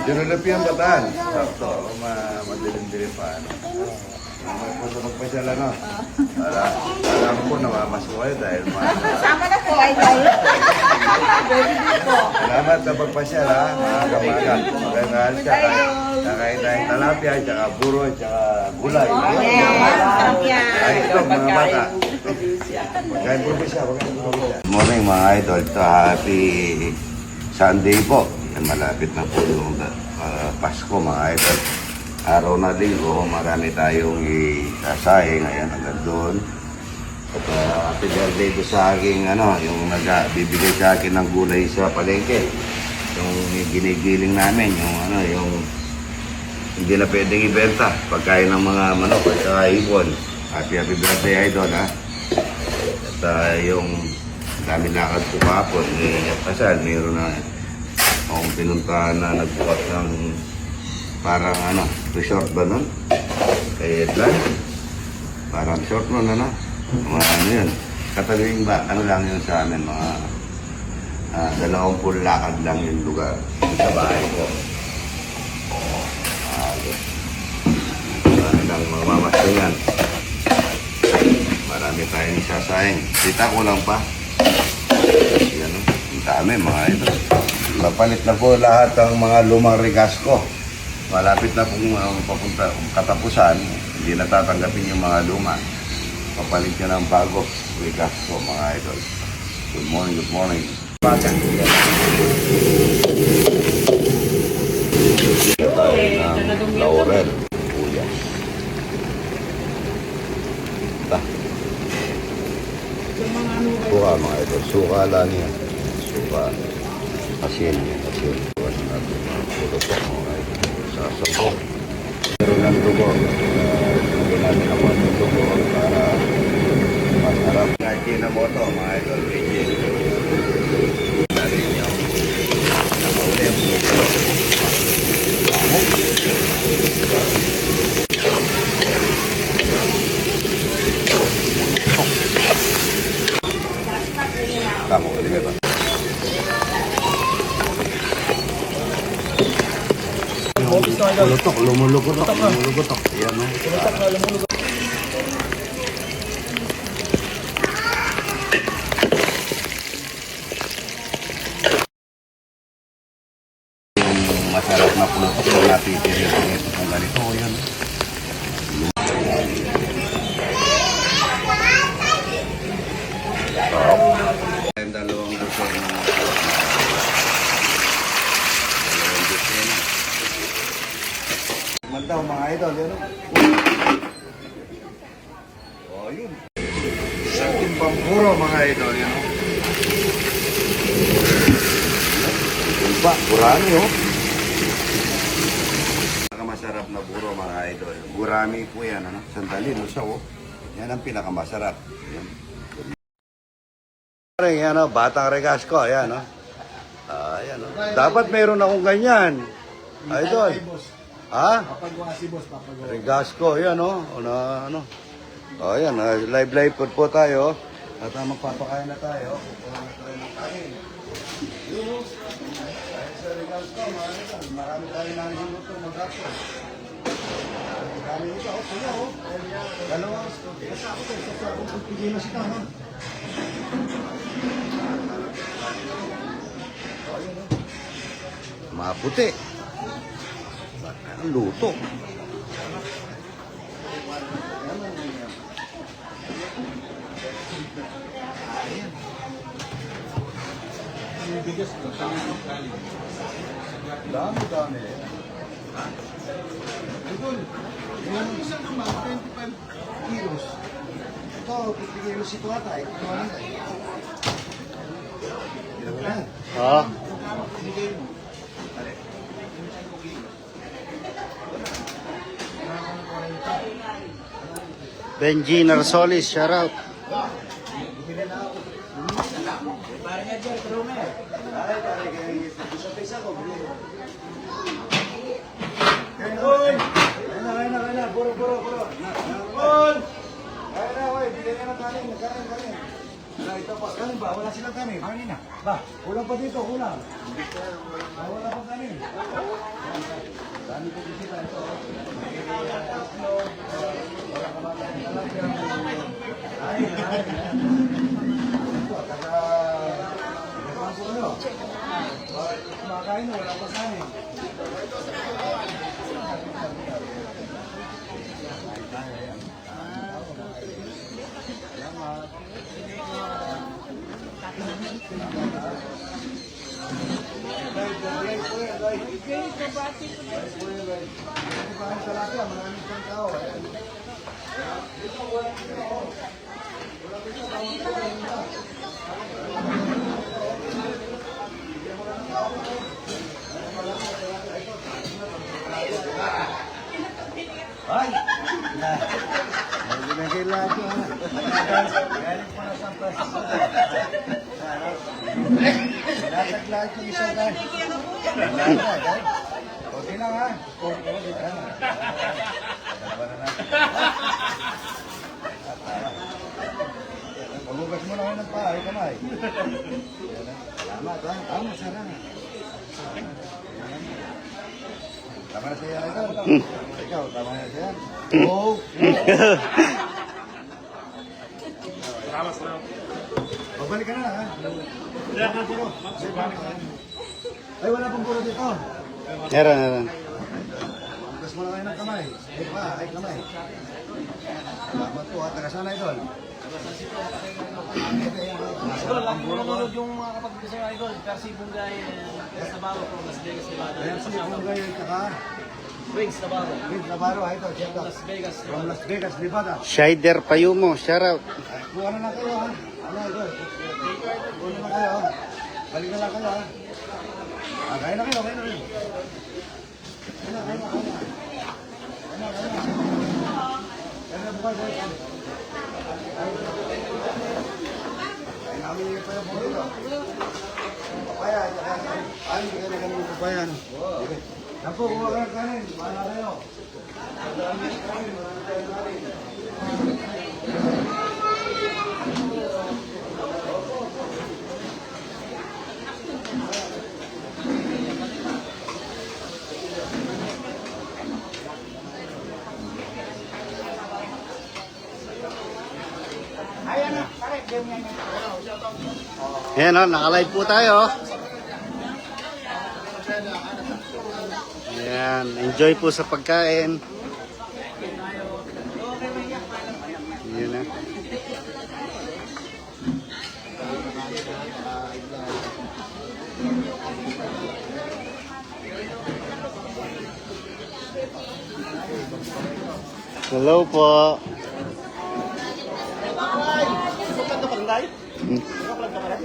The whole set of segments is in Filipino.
Dinulapi ang bataan. Sakto, madilim-dilim pa. Magpasyal ano? Alam ko namamasuhay dahil Sama na po ay tayo. salamat sa pagpasyal ha, mga kamagan. Magandang ka. Kakain tayong talapia, tsaka buro, tsaka gulay. Sarap yan. Ay, ito mga bata. Pagkain probinsya, pagkain probinsya. Good morning mga idol. Ito, happy Sunday po. Malapit na po yung Pasko mga idol. Araw na linggo, marami tayong isasahe ngayon hanggang doon. At happy birthday ko sa aking yung nagbibigay sa akin ng gulay sa palengke. Yung ginigiling namin, yung hindi na pwedeng ibenta. Pagkain ng mga manok at saka ibon. Happy birthday idol ha. At yung dami lakad ko kapon, pasal, mayroon na akong pinuntahan na nagbukas ng parang resort ba nun? Kay Edlan. Parang resort nun mga yun. Katabing ba, lang yun sa amin, mga 20 lakad lang yung lugar sa bahay ko. Lang mamamasingan. Marami tayong isasayang. Kita ko lang pa. Yan, ang dami mga ito. Mapalit na po lahat ng mga lumang regas ko. Malapit na pong papunta katapusan, hindi natatanggapin yung mga luma. Papalit nyo ng bago, regas ko mga idol. Good morning, good morning. Bagan. Ng laurel. Kuya. Suka mga idol. Suka lang yan. Suka. Asin. Asin. Buwan natin mga puto po mga idol. Sasabog. Meron ng dugo. Lagyan natin ako ng dugo para masarap. Kinamoto mga idol. Natin yung nakauli ang buko. Tama ko din ba? Lumulugotok. Ayan o. Masarap na pulutok na natitiri ito kung ganito. Ayan. Dalawang buso ng Mandaw mga idol, yun o. Oh, yun. Saking pampuro mga idol, yun o. Diba, gurami o. Pinakamasarap na buro mga idol. Gurami po yan, sandali, lusaw o. Yan ang pinakamasarap. Yan. Yan o, batang regas ko, yan o. Ayan o. Dapat mayroon akong ganyan. Idol. Ha? Papagawa si boss, papagawa. Regasco, yan o. O yan, live po tayo. At magpapakain na tayo. Kukuha na tayo ng kain. Yun o. Dahil sa Regasco, marami tayo nanghiluto mag-apo. Marami ito, o. Kuya o. Dalawang kasi ako ito. Sa akong pagpigil na sila, ha? Maputi. Ang luto. Dami. Idol, yan ang isang naman, 25 kilos. Ito, pipigay mo si Tuata, ito naman na. Ha? Benji Narsolis, shout out. Buro. Bigyan na ng kanin. Ito pa. Kanin ba? Wala silang kanin. Kanin na. Ba, ulam pa dito, ulam. Wala pa kanin. Kumakain na, wala pa kanin. Ay! Hindi na kailangan ko. Galing po na sa plastic. Nataglag yung isa guys. Okay lang ha. Dalawa na natin. Pagugas mo na kayo ng paa, kamay. Tama, tama, sana. Tama na siya ito. Ikaw, tama na siya. Oh! Pagbalik ka na ha. Ay, wala pong puro dito. Meron. Bukas mo na kayo ng kamay. Ay pa, ay kamay. Salamat po ha. Taga sana idol. Idol, ang nanonood yung mga kapatid sa Idol, Percy Bungay, Navarro from Las Vegas, Nevada. Ayan si Bungay Taka. Wings Navarro, Vince Navarro, idol. Shout out. Las Vegas, From Las Vegas, Nevada. Shider Payumo, shout out. Kuha na lang kayo ha. Ano idol? Kuha na lang kayo ha. Balik na lang kayo ha. Kain na kayo, kain na kayo. Kain na, kain na, kain na. Kain na, kain na. Kain na bukas, kain na. Kain namin yung pala po dito. Papaya, ay, hindi ka na kami papaya. Yan po, kuha ka ng kanin. Bahala kayo. Marami kanin, marami tayong kanin. Ayan o, nakalive po tayo. Ayan, enjoy po sa pagkain. Ayan na. Hello po.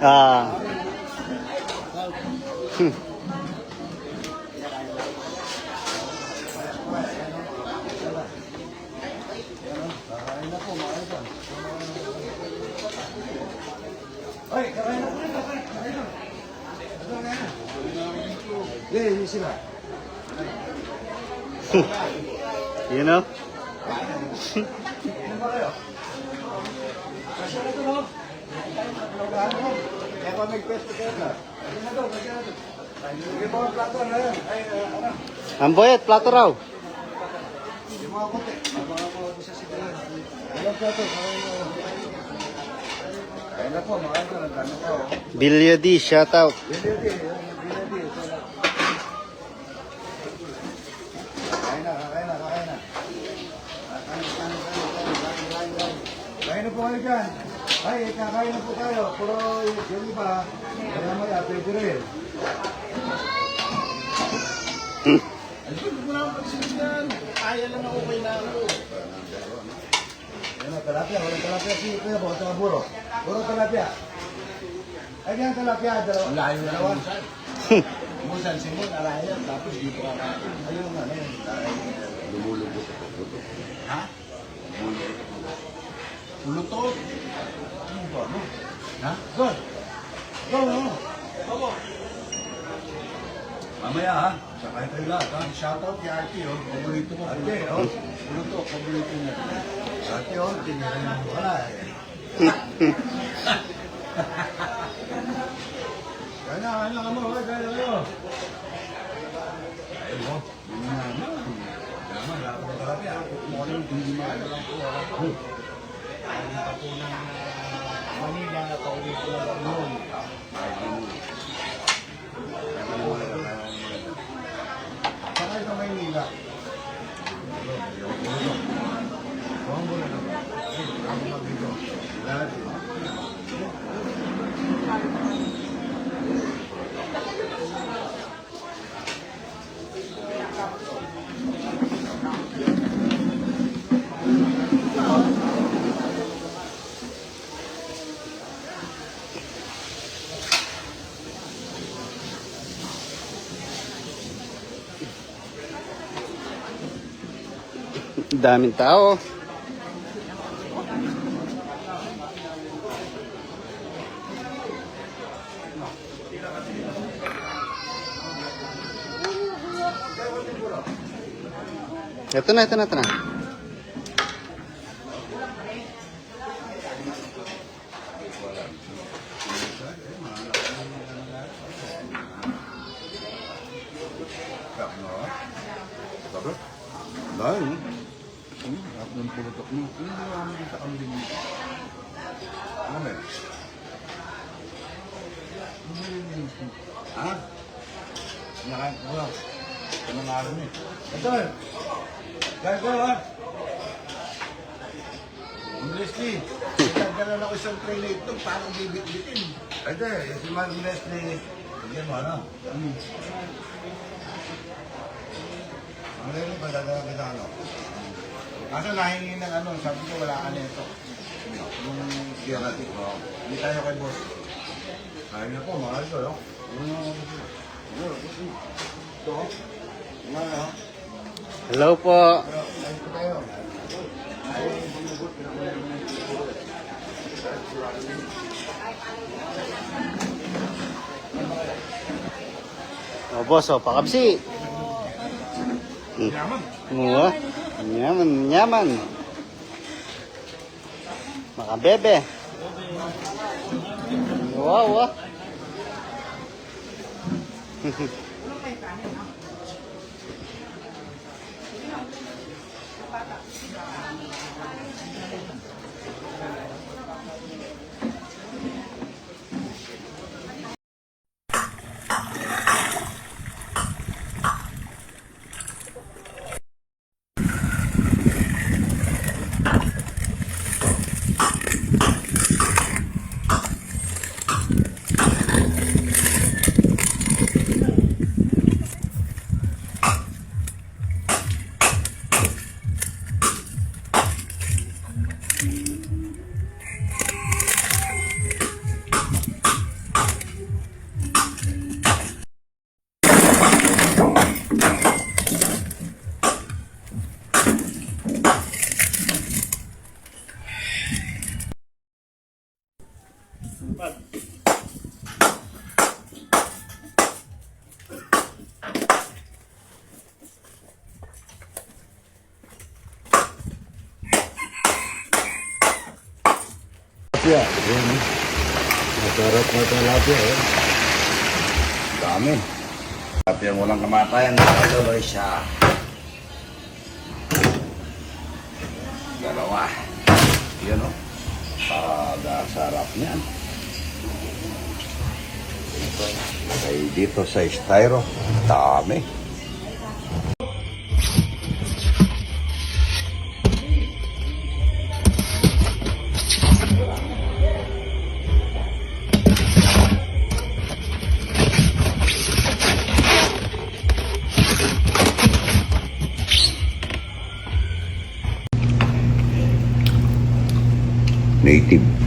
Ah. Ay, kakain na po rin, kakain na. Yeah, yun sila. You know? Ano ba kayo? Kasya na ito, no? Kaya pa mag-pwesto kayo na. Kasya na ito, kasya na ito. Sige po ang plato na yan. Ay, ano? Ang boyet, plato raw. Yung mga konti. Mga isa si Kalan. Ilang plato, kaya na po, mga ito, nagdano po. Bilyo D, shout out. Billy. Kakain na. Kain na po kayo dyan. Ay, kakain na po tayo. Puro yung iba, kaya maya, pwede rin. Kaya lang ako kay Naro. Ano, talapia. Walang talapia si Kuya Bo. Sa buro. Puro talapia. Ay, yan talapia. Layo na naman. Musan, simon, alayan. Tapos dito ka kain. Ayun, ano yun. Lumulubot ako. Luto. Ha? Lutot. Ano ba? Ano? Ha? Gol. Gol, ano? Opo. Mamaya ha. Sakay tayo lahat ha. Shoutout kay Artie oh. Paborito ko. Artie oh. Luto, paborito niya. Artie oh. Tinira niya. Wala eh. Kaya na mo. Kaya na mo. Ayun mo. rin, hindi makagalang po. Nakita po ng Manila, pauwi po ng noon. Saka ito Maynila. Huwag mo na lang. Ako mag-dito. Lahat. Daming tao. Ito na, ito na, ito na. Dahil, ako ng pulutok mo. Ano ba naman dito ang din? Ano eh? Ha? Nakain ko lang. Ano nga rin eh. Ito eh. Kaya ko ha? Ang Leslie. Nagdalan ako isang tray na ito. Parang bibit-bitin. Ito eh. Si Ma'am Leslie. Bigyan mo ano? Ang rin ba dadala kita ano? Kaso nahingi ng ano, sabi ko wala ka nito. Yung diaratic ko. Hindi tayo kay boss. Kaya niya po, mahal ko, no? Ito, mahal, Hello po. ayun po tayo. Ay, bumugot, pinakulit mo. Oh, boss, oh, pakabsi. Yaman. Oo. Nyaman, nyaman. Makabebe. Wow, wow. Tilapia. Ayan, eh. Masarap na tilapia, eh. Dami. Tilapia mo lang kamatayan, nakatuloy siya. Dalawa. Yan o. Sarap niyan. Kaya dito sa styro, dami. Native.